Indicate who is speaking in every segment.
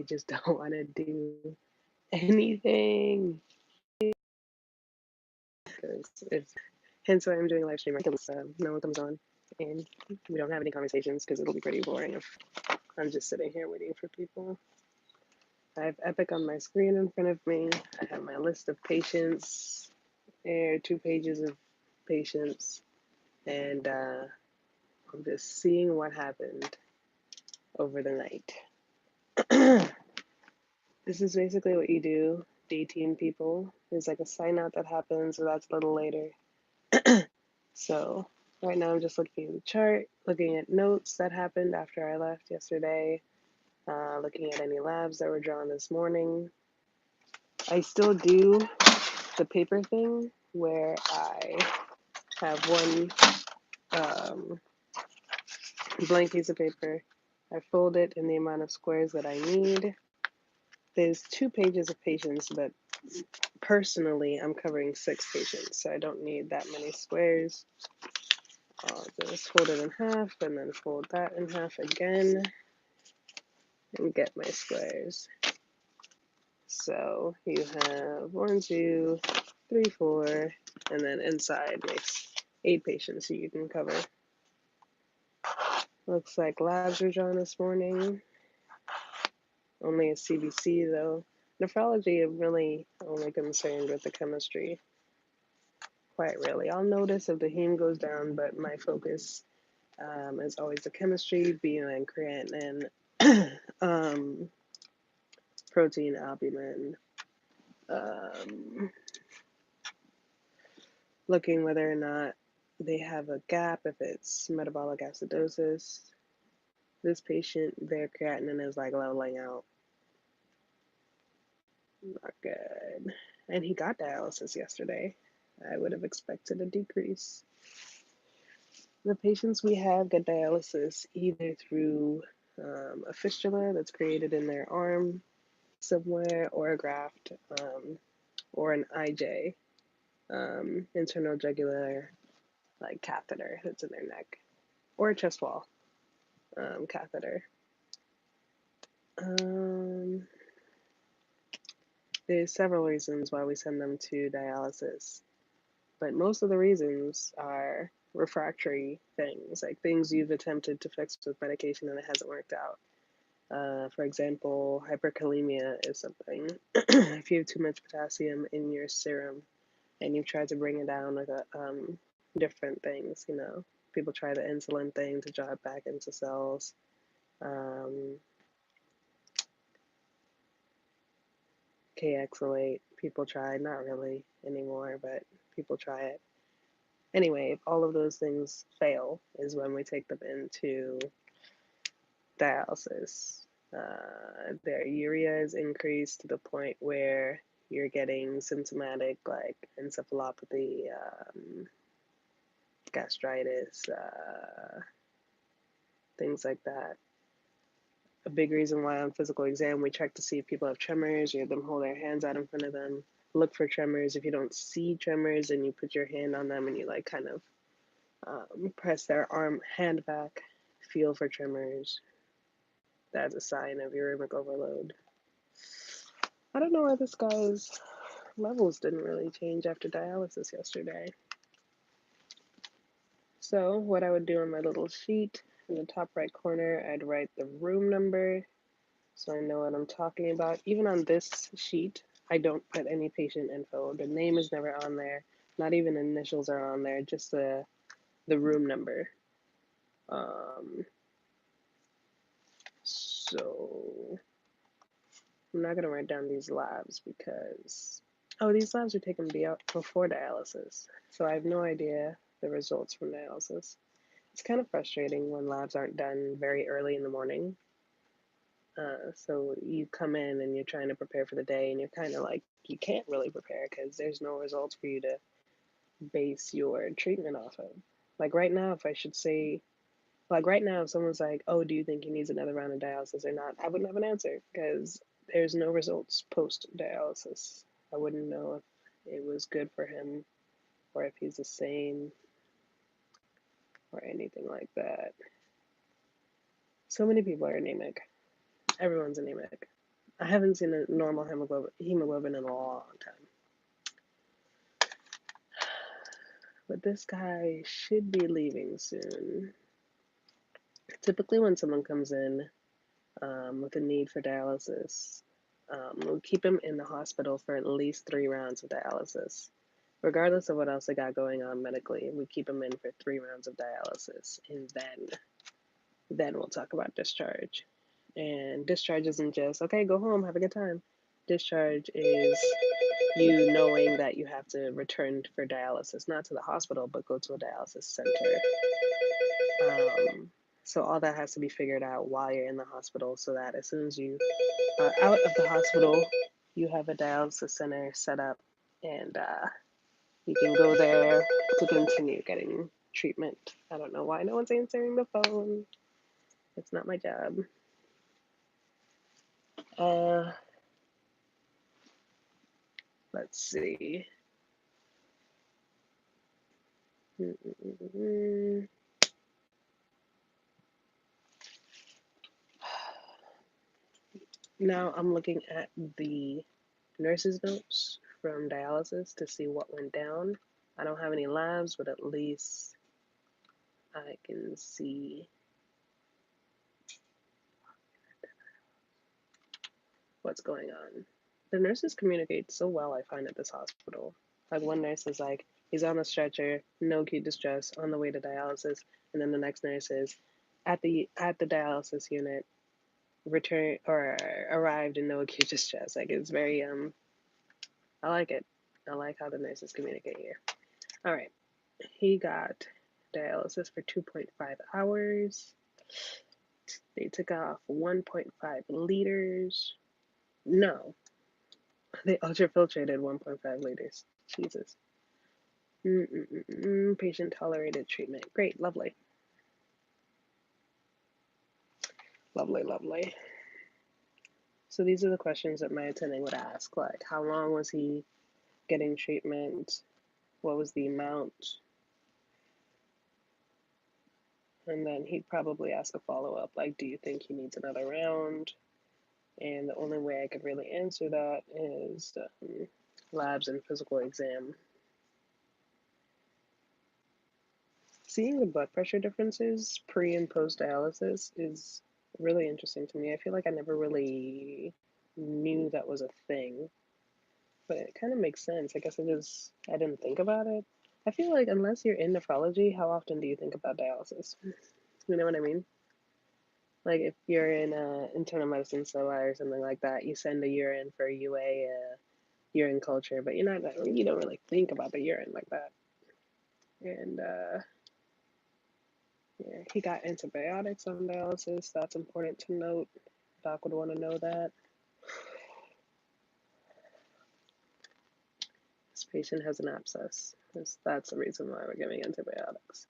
Speaker 1: just don't want to do anything. Because it's hence why I'm doing a live stream. No one comes on and we don't have any conversations because it'll be pretty boring if I'm just sitting here waiting for people. I have Epic on my screen in front of me. I have my list of patients. There are 2 pages of patients, and I'm just seeing what happened over the night. This is basically what you do, day team people. There's like a sign out that happens, so that's a little later. So right now I'm just looking at the chart, looking at notes that happened after I left yesterday, looking at any labs that were drawn this morning. I still do the paper thing where I have one blank piece of paper. I fold it in the amount of squares that I need. There's 2 pages of patients, but personally, I'm covering 6 patients, so I don't need that many squares. I'll just fold it in half and then fold that in half again and get my squares. So you have 1, 2, 3, 4, and then inside makes 8 patients so you can cover. Looks like labs were drawn this morning. Only a CBC though. Nephrology, I'm really only concerned with the chemistry. Quite really. I'll notice if the heme goes down, but my focus is always the chemistry, BUN, creatinine, protein, albumin, looking whether or not they have a gap, if it's metabolic acidosis. This patient, their creatinine is like leveling out. Not good. And he got dialysis yesterday. I would have expected a decrease. The patients we have get dialysis either through a fistula that's created in their arm somewhere, or a graft, or an IJ, internal jugular like catheter that's in their neck, or a chest wall catheter. There's several reasons why we send them to dialysis, but most of the reasons are refractory things, like things you've attempted to fix with medication and it hasn't worked out. For example, hyperkalemia is something. If you have too much potassium in your serum and you've tried to bring it down with different things, people try the insulin thing to draw it back into cells. K-exolate, people try, not really anymore, but people try it. Anyway, if all of those things fail is when we take them into dialysis. Their urea is increased to the point where you're getting symptomatic like encephalopathy, gastritis, things like that. A big reason why on physical exam we check to see if people have tremors. You have them hold their hands out in front of them, look for tremors. If you don't see tremors, and you put your hand on them and you like kind of press their hand back, feel for tremors. That's a sign of uremic overload. I don't know why this guy's levels didn't really change after dialysis yesterday. So what I would do on my little sheet in the top right corner, I'd write the room number so I know what I'm talking about. Even on this sheet, I don't put any patient info. The name is never on there. Not even initials are on there, just the room number. So I'm not going to write down these labs because, these labs are taken before dialysis. So I have no idea the results from dialysis. It's kind of frustrating when labs aren't done very early in the morning. So you come in and you're trying to prepare for the day and you're kind of like, you can't really prepare because there's no results for you to base your treatment off of. Like right now, if someone's like, oh, do you think he needs another round of dialysis or not? I wouldn't have an answer because there's no results post-dialysis. I wouldn't know if it was good for him or if he's the same or anything like that. So many people are anemic. Everyone's anemic. I haven't seen a normal hemoglobin in a long time. But this guy should be leaving soon. Typically, when someone comes in with a need for dialysis, we'll keep him in the hospital for at least 3 rounds of dialysis. Regardless of what else they got going on medically, we keep him in for 3 rounds of dialysis, and then we'll talk about discharge. And discharge isn't just, okay, go home, have a good time. Discharge is you knowing that you have to return for dialysis, not to the hospital, but go to a dialysis center. So all that has to be figured out while you're in the hospital so that as soon as you are out of the hospital, you have a dialysis center set up and you can go there to continue getting treatment. I don't know why no one's answering the phone. It's not my job. Let's see. Now I'm looking at the nurse's notes from dialysis to see what went down. I don't have any labs, but at least I can see what's going on. The nurses communicate so well, I find, at this hospital. Like, one nurse is like, he's on a stretcher, no acute distress, on the way to dialysis, and then the next nurse is at the dialysis unit, return or arrived in no acute distress. Like, it's very I like it. I like how the nurses communicate here. All right, he got dialysis for 2.5 hours. They took off 1.5 liters. No, they ultrafiltrated 1.5 liters. Jesus. Patient tolerated treatment. Great, lovely. Lovely, lovely. So these are the questions that my attending would ask, like how long was he getting treatment? What was the amount? And then he'd probably ask a follow-up, like, do you think he needs another round? And the only way I could really answer that is labs and physical exam. Seeing the blood pressure differences pre and post dialysis is really interesting to me. I feel like I never really knew that was a thing, but it kind of makes sense. I guess I didn't think about it. I feel like unless you're in nephrology, how often do you think about dialysis? You know what I mean? Like if you're in internal medicine SOI or something like that, you send a urine for UA, urine culture, but you don't really think about the urine like that. And yeah, he got antibiotics on dialysis. That's important to note. Doc would want to know that. This patient has an abscess. That's the reason why we're giving antibiotics.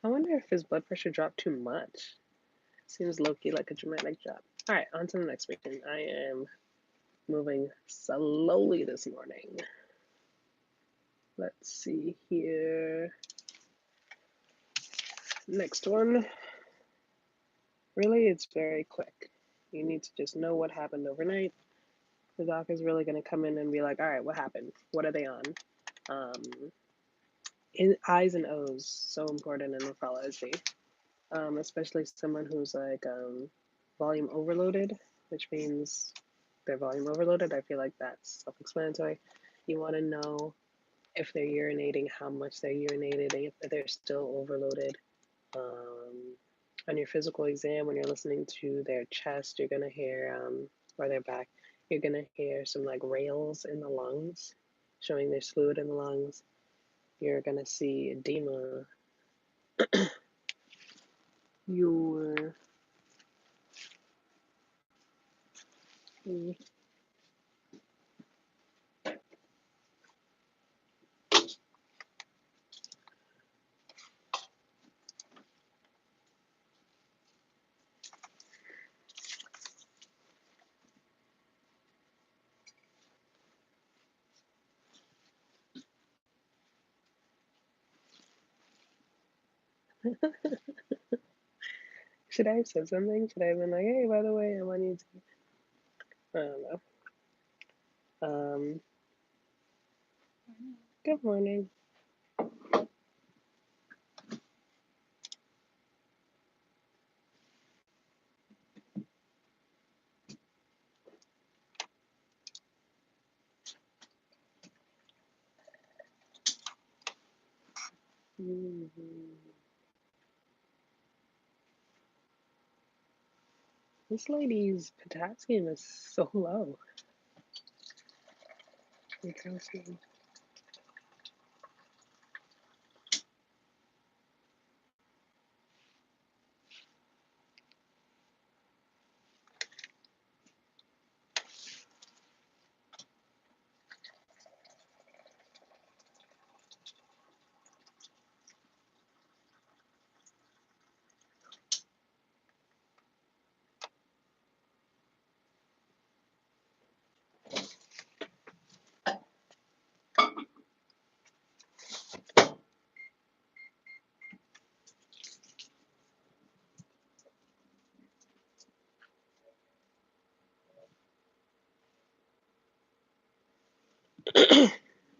Speaker 1: I wonder if his blood pressure dropped too much. Seems low-key like a dramatic drop. All right, on to the next patient. I am moving slowly this morning. Let's see here. Next one. Really, it's very quick. You need to just know what happened overnight. The doc is really going to come in and be like, all right, what happened? What are they on? I's and O's, so important in nephrology. Especially someone who's like volume overloaded, which means they're volume overloaded. I feel like that's self-explanatory. You want to know if they're urinating, how much they're urinating, if they're still overloaded. On your physical exam, when you're listening to their chest, you're gonna hear, or their back, you're gonna hear some like rails in the lungs, showing there's fluid in the lungs. You're gonna see edema. Your Should I have said something? Should I have been like, hey, by the way, I'm on YouTube? I don't know. Good morning. This lady's potassium is so low. And calcium.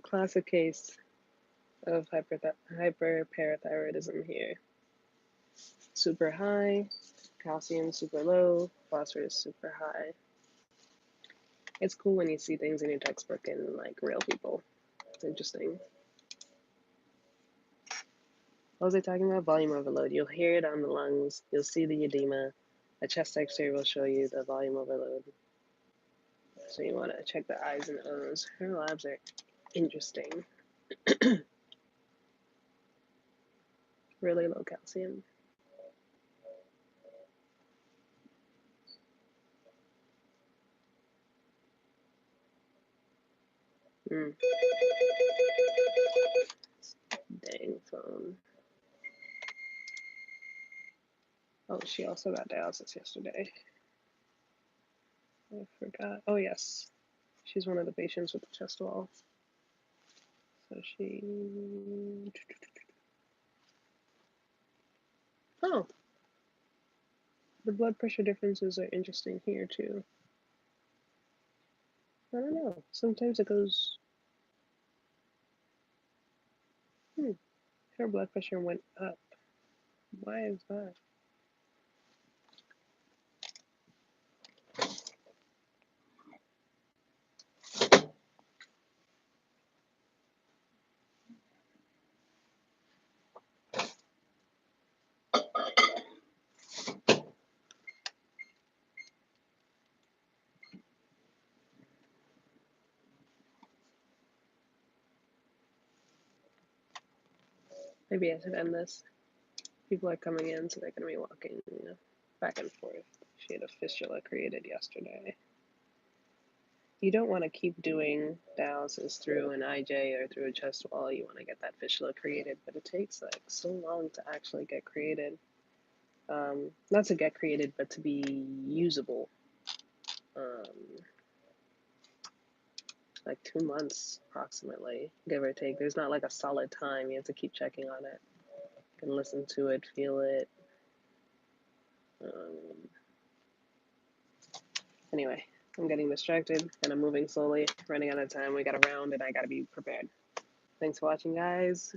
Speaker 1: Classic case of hyperparathyroidism here. Super high, calcium super low, phosphorus super high. It's cool when you see things in your textbook in like real people. It's interesting. What was I talking about? Volume overload. You'll hear it on the lungs. You'll see the edema. A chest X-ray will show you the volume overload. So you want to check the eyes and O's. Her labs are interesting. Really low calcium. Mm. Dang phone. Oh, she also got dialysis yesterday. I forgot. Oh, yes. She's one of the patients with the chest wall. So she. Oh, the blood pressure differences are interesting here, too. I don't know. Sometimes it goes. Her blood pressure went up. Why is that? Maybe I should end this. People are coming in, so they're going to be walking back and forth. She had a fistula created yesterday. You don't want to keep doing dialysis through an IJ or through a chest wall. You want to get that fistula created, but it takes like so long to actually get created. Not to get created, but to be usable. Like 2 months approximately, give or take. There's not like a solid time. You have to keep checking on it. You can listen to it, feel it. Anyway, I'm getting distracted and I'm moving slowly, running out of time. We got a round and I gotta be prepared. Thanks for watching, guys.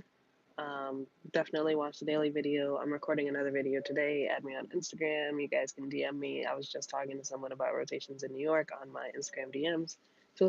Speaker 1: Definitely watch the daily video. I'm recording another video today. Add me on Instagram. You guys can DM me. I was just talking to someone about rotations in New York on my Instagram DMs.